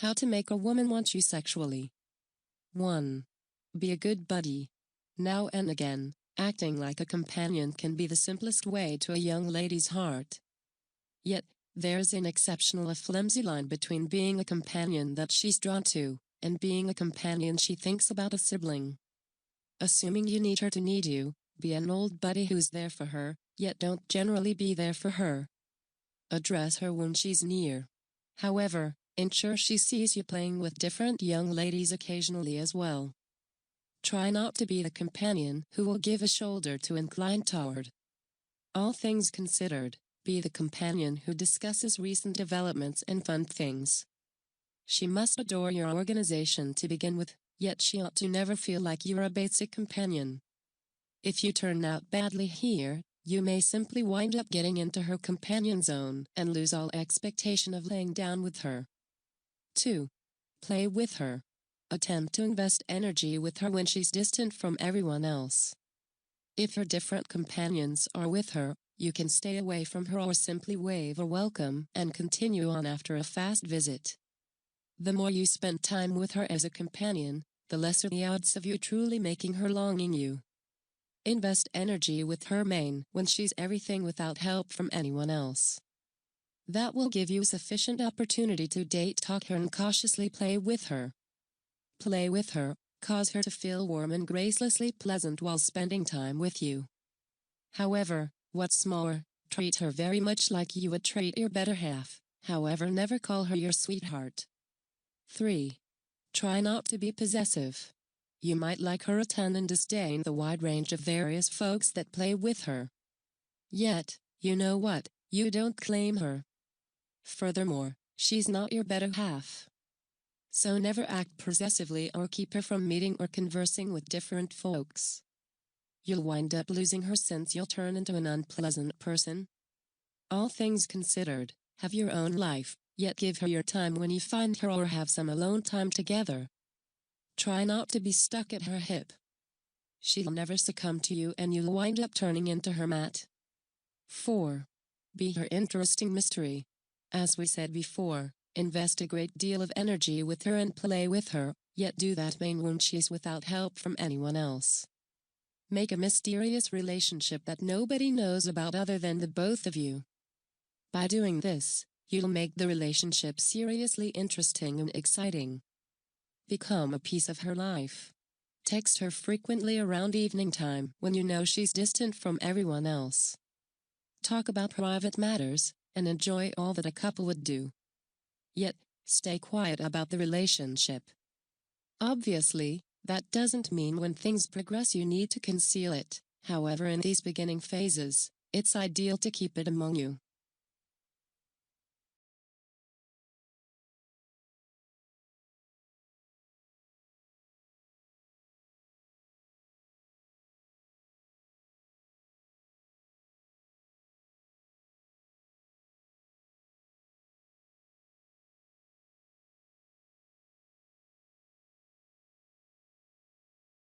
How to make a woman want you sexually. 1. Be a good buddy. Now and again, acting like a companion can be the simplest way to a young lady's heart. Yet, there's an exceptional flimsy line between being a companion that she's drawn to, and being a companion she thinks about, a sibling. Assuming you need her to need you, be an old buddy who's there for her, yet don't generally be there for her. Address her when she's near. However, ensure she sees you playing with different young ladies occasionally as well. Try not to be the companion who will give a shoulder to incline toward. All things considered, be the companion who discusses recent developments and fun things. She must adore your organization to begin with, yet she ought to never feel like you're a basic companion. If you turn out badly here, you may simply wind up getting into her companion zone and lose all expectation of laying down with her. 2. Play with her. Attempt to invest energy with her when she's distant from everyone else. If her different companions are with her, you can stay away from her or simply wave a welcome and continue on after a fast visit. The more you spend time with her as a companion, the lesser the odds of you truly making her longing you. Invest energy with her main when she's everything without help from anyone else. That will give you sufficient opportunity to talk her and cautiously play with her. Play with her, cause her to feel warm and gracelessly pleasant while spending time with you. However, what's more, treat her very much like you would treat your better half, however never call her your sweetheart. 3. Try not to be possessive. You might like her a ton and disdain the wide range of various folks that play with her. Yet, you know what, you don't claim her. Furthermore, she's not your better half. So never act possessively or keep her from meeting or conversing with different folks. You'll wind up losing her since you'll turn into an unpleasant person. All things considered, have your own life, yet give her your time when you find her or have some alone time together. Try not to be stuck at her hip. She'll never succumb to you and you'll wind up turning into her mat. 4. Be her interesting mystery. As we said before, invest a great deal of energy with her and play with her, yet do that main when she's without help from anyone else. Make a mysterious relationship that nobody knows about other than the both of you. By doing this, you'll make the relationship seriously interesting and exciting. Become a piece of her life. Text her frequently around evening time when you know she's distant from everyone else. Talk about private matters, and enjoy all that a couple would do. Yet, stay quiet about the relationship. Obviously, that doesn't mean when things progress you need to conceal it. However, in these beginning phases, it's ideal to keep it among you.